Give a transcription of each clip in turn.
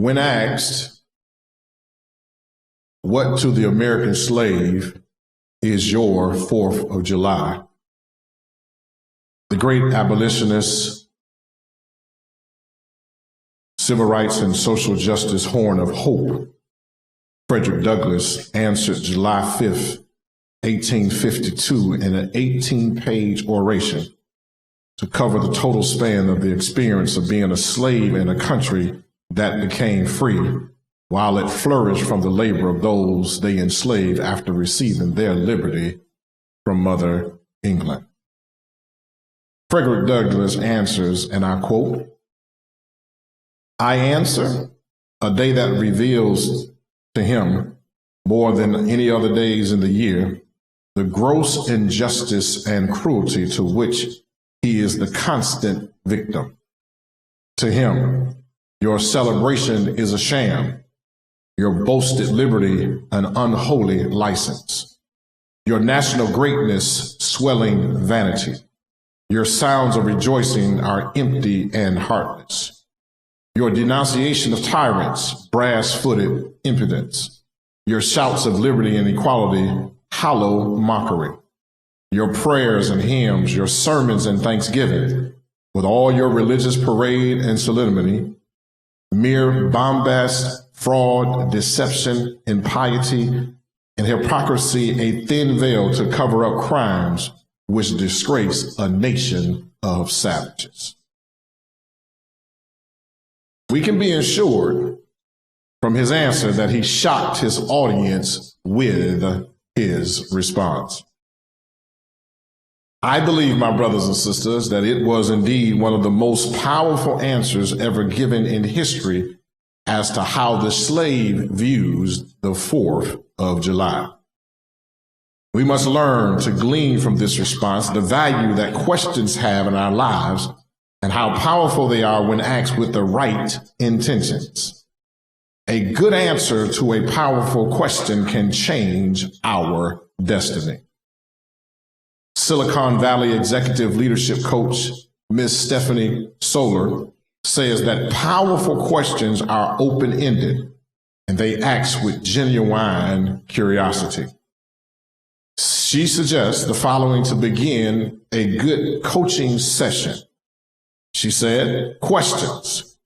When asked, what to the American slave is your 4th of July? The great abolitionist, civil rights and social justice horn of hope, Frederick Douglass, answered July 5th, 1852 in an 18-page oration to cover the total span of the experience of being a slave in a country that became free, while it flourished from the labor of those they enslaved after receiving their liberty from Mother England. Frederick Douglass answers, and I quote, "I answer, a day that reveals to him, more than any other days in the year, the gross injustice and cruelty to which he is the constant victim. To him, your celebration is a sham, your boasted liberty an unholy license, your national greatness swelling vanity. Your sounds of rejoicing are empty and heartless. Your denunciation of tyrants, brass-footed impudence. Your shouts of liberty and equality, hollow mockery. Your prayers and hymns, your sermons and thanksgiving, with all your religious parade and solemnity, mere bombast, fraud, deception, impiety, and hypocrisy, a thin veil to cover up crimes which disgrace a nation of savages." We can be assured from his answer that he shocked his audience with his response. I believe, my brothers and sisters, that it was indeed one of the most powerful answers ever given in history as to how the slave views the 4th of July. We must learn to glean from this response the value that questions have in our lives and how powerful they are when asked with the right intentions. A good answer to a powerful question can change our destiny. Silicon Valley executive leadership coach, Ms. Stephanie Solar, says that powerful questions are open-ended and they ask with genuine curiosity. She suggests the following to begin a good coaching session. She said, questions.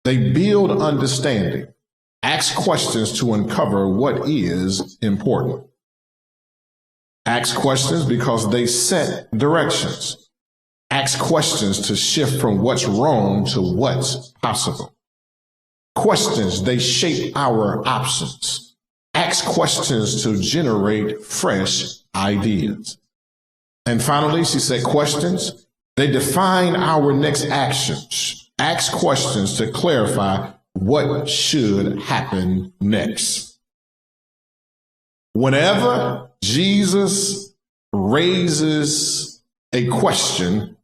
They build understanding. Ask questions to uncover what is important. Ask questions because they set directions. Ask questions to shift from what's wrong to what's possible. Questions, they shape our options. Ask questions to generate fresh ideas. And finally, she said questions, they define our next actions. Ask questions to clarify what should happen next. Whenever Jesus raises a question,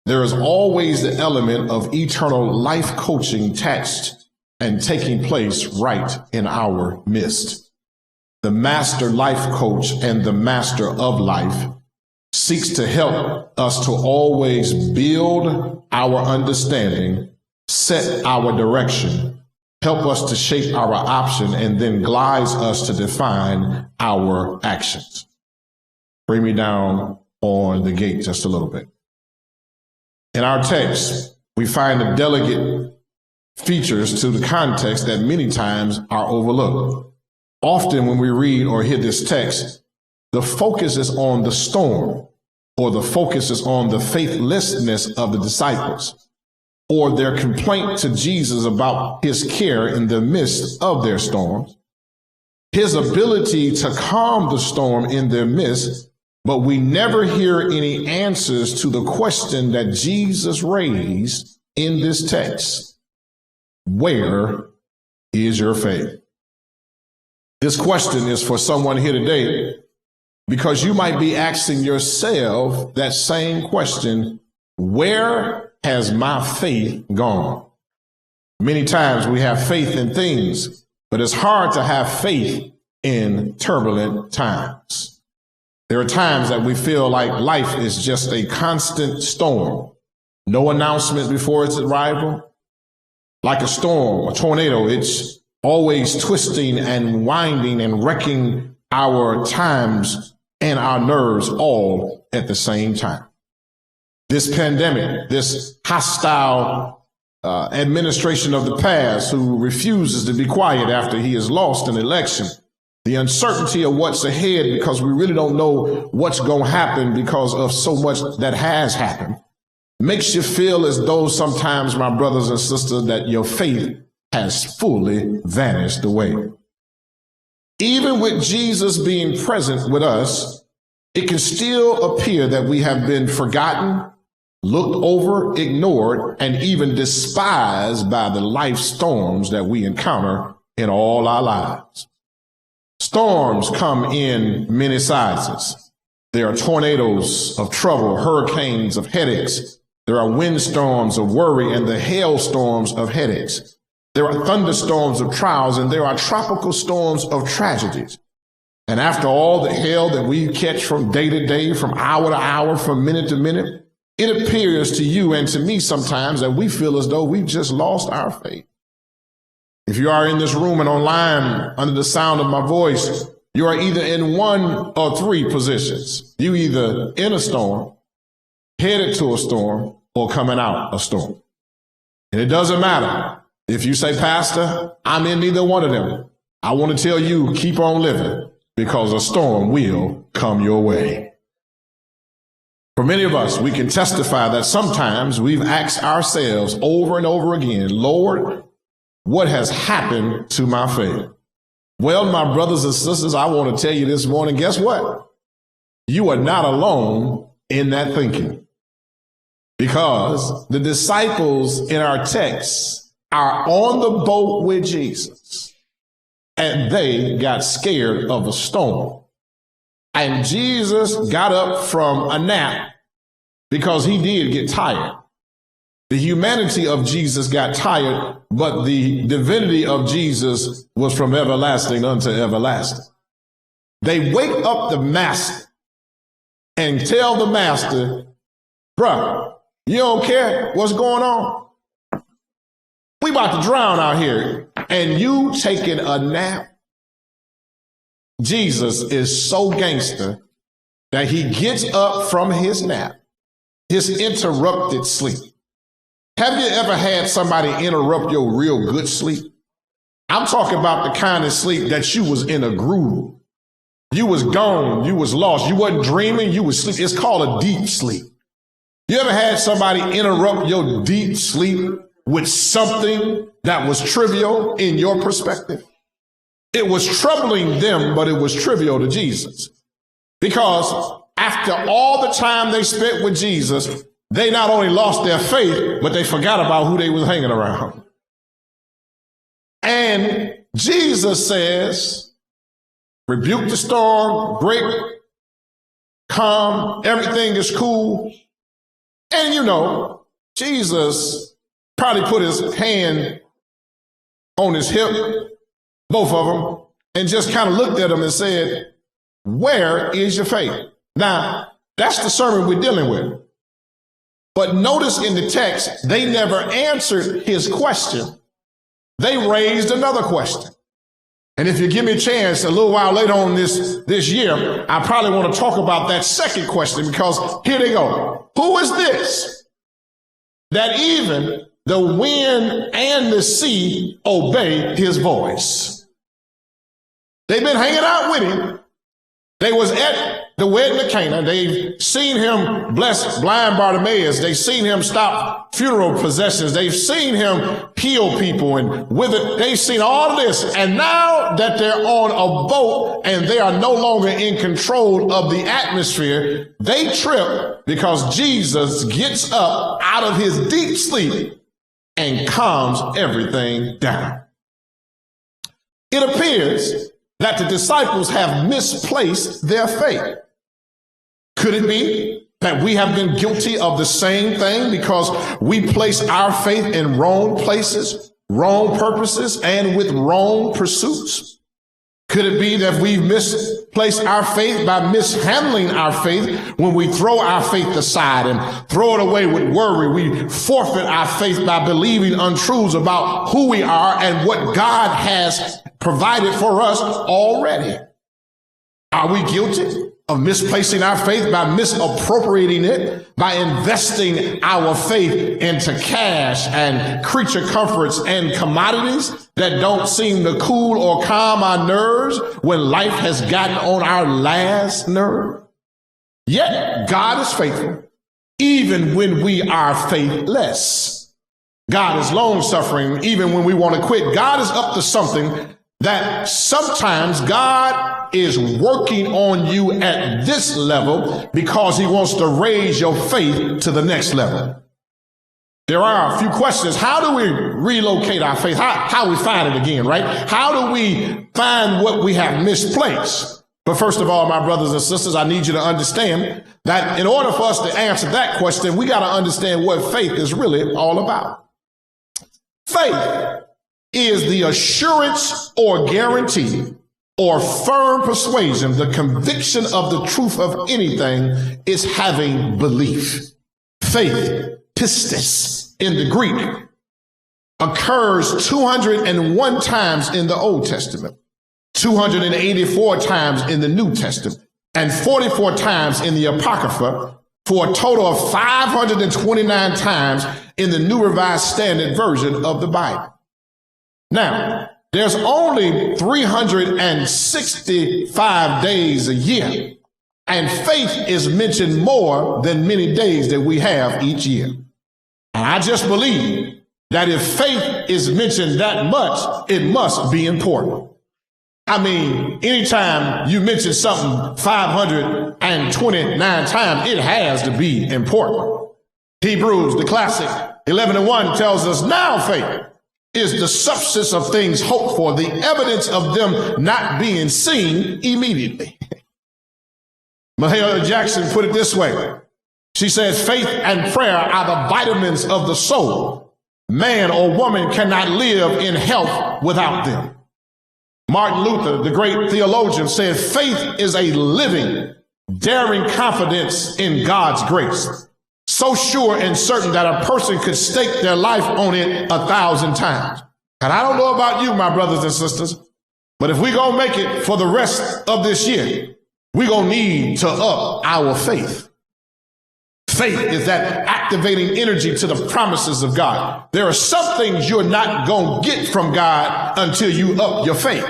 there is always the element of eternal life coaching attached and taking place right in our midst. The master life coach and the master of life seeks to help us to always build our understanding, set our direction, help us to shape our option, and then guides us to define our actions. Bring me down on the gate just a little bit. In our text, we find the delicate features to the context that many times are overlooked. Often when we read or hear this text, the focus is on the storm, or the focus is on the faithlessness of the disciples, or their complaint to Jesus about his care in the midst of their storms, his ability to calm the storm in their midst, but we never hear any answers to the question that Jesus raised in this text. Where is your faith? This question is for someone here today because you might be asking yourself that same question, where has my faith gone? Many times we have faith in things, but it's hard to have faith in turbulent times. There are times that we feel like life is just a constant storm. No announcement before its arrival, Like a storm, a tornado, it's always twisting and winding and wrecking our times and our nerves all at the same time. This pandemic, this hostile administration of the past who refuses to be quiet after he has lost an election, the uncertainty of what's ahead because we really don't know what's going to happen because of so much that has happened, makes you feel as though sometimes, my brothers and sisters, that your faith has fully vanished away. Even with Jesus being present with us, it can still appear that we have been forgotten, looked over, ignored, and even despised by the life storms that we encounter in all our lives. Storms come in many sizes. There are tornadoes of trouble, hurricanes of headaches. There are windstorms of worry and the hailstorms of headaches. There are thunderstorms of trials and there are tropical storms of tragedies. And after all the hail that we catch from day to day, from hour to hour, from minute to minute, it appears to you and to me sometimes that we feel as though we've just lost our faith. If you are in this room and online under the sound of my voice, you are either in one or three positions. You either in a storm, headed to a storm, or coming out a storm. And it doesn't matter if you say, Pastor, I'm in neither one of them. I want to tell you, keep on living because a storm will come your way. For many of us, we can testify that sometimes we've asked ourselves over and over again, Lord, what has happened to my faith? Well, my brothers and sisters, I want to tell you this morning, guess what? You are not alone in that thinking. Because the disciples in our text are on the boat with Jesus, and they got scared of a storm. And Jesus got up from a nap because he did get tired. The humanity of Jesus got tired, but the divinity of Jesus was from everlasting unto everlasting. They wake up the master and tell the master, bruh, you don't care what's going on? We about to drown out here, and you taking a nap? Jesus is so gangster that he gets up from his nap, his interrupted sleep. Have you ever had somebody interrupt your real good sleep? I'm talking about the kind of sleep that you was in a groove. You was gone, you was lost, you wasn't dreaming, you was sleep. It's called a deep sleep. You ever had somebody interrupt your deep sleep with something that was trivial in your perspective? It was troubling them, but it was trivial to Jesus. Because after all the time they spent with Jesus, they not only lost their faith, but they forgot about who they was hanging around. And Jesus says, rebuke the storm, break, calm, everything is cool. And you know, Jesus probably put his hand on his hip, both of them, and just kind of looked at him and said, where is your faith? Now, that's the sermon we're dealing with. But notice in the text, they never answered his question. They raised another question. And if you give me a chance a little while later on this year, I probably want to talk about that second question, because here they go. Who is this that even the wind and the sea obey his voice? They've been hanging out with him. They was at the wedding of Cana. They've seen him bless blind Bartimaeus. They've seen him stop funeral processions. They've seen him heal people and with it. They've seen all of this. And now that they're on a boat and they are no longer in control of the atmosphere, they trip because Jesus gets up out of his deep sleep and calms everything down. It appears that the disciples have misplaced their faith. Could it be that we have been guilty of the same thing because we place our faith in wrong places, wrong purposes, and with wrong pursuits? Could it be that we've misplaced our faith by mishandling our faith when we throw our faith aside and throw it away with worry? We forfeit our faith by believing untruths about who we are and what God has provided for us already. Are we guilty of misplacing our faith by misappropriating it, by investing our faith into cash and creature comforts and commodities that don't seem to cool or calm our nerves when life has gotten on our last nerve? Yet God is faithful, even when we are faithless. God is long-suffering, even when we want to quit. God is up to something that sometimes God is working on you at this level because he wants to raise your faith to the next level. There are a few questions. How do we relocate our faith? How we find it again, right? How do we find what we have misplaced? But first of all, my brothers and sisters, I need you to understand that in order for us to answer that question, we got to understand what faith is really all about. Faith is the assurance or guarantee or firm persuasion, the conviction of the truth of anything is having belief. Faith, pistis in the Greek, occurs 201 times in the Old Testament, 284 times in the New Testament, and 44 times in the Apocrypha, for a total of 529 times in the New Revised Standard Version of the Bible. Now, there's only 365 days a year, and faith is mentioned more than many days that we have each year. And I just believe that if faith is mentioned that much, it must be important. I mean, anytime you mention something 529 times, it has to be important. Hebrews, the classic 11:1 tells us, now faith is the substance of things hoped for, the evidence of them not being seen immediately. Mahalia Jackson put it this way. She says, faith and prayer are the vitamins of the soul. Man or woman cannot live in health without them. Martin Luther, the great theologian, said, faith is a living, daring confidence in God's grace, so sure and certain that a person could stake their life on it 1,000 times. And I don't know about you, my brothers and sisters, but if we're going to make it for the rest of this year, we're going to need to up our faith. Faith is that activating energy to the promises of God. There are some things you're not going to get from God until you up your faith.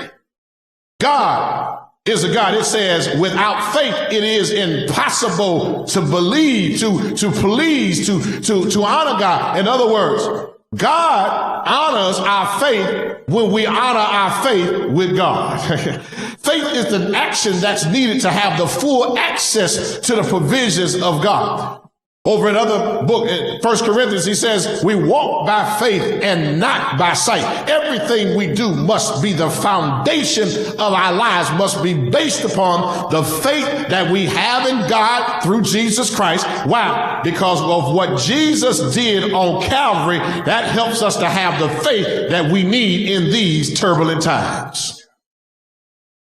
God is a God. It says without faith, it is impossible to believe, to please, to honor God. In other words, God honors our faith when we honor our faith with God. Faith is an action that's needed to have the full access to the provisions of God. Over in another book, in 1 Corinthians, he says, we walk by faith and not by sight. Everything we do must be the foundation of our lives, must be based upon the faith that we have in God through Jesus Christ. Why? Because of what Jesus did on Calvary, that helps us to have the faith that we need in these turbulent times.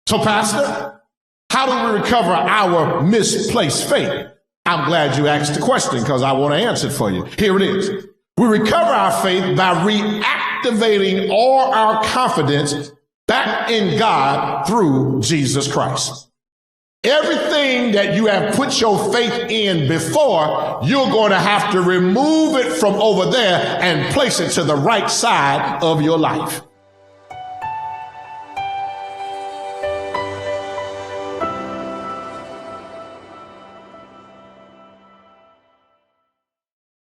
So, Pastor, how do we recover our misplaced faith? I'm glad you asked the question because I want to answer it for you. Here it is. We recover our faith by reactivating all our confidence back in God through Jesus Christ. Everything that you have put your faith in before, you're going to have to remove it from over there and place it to the right side of your life.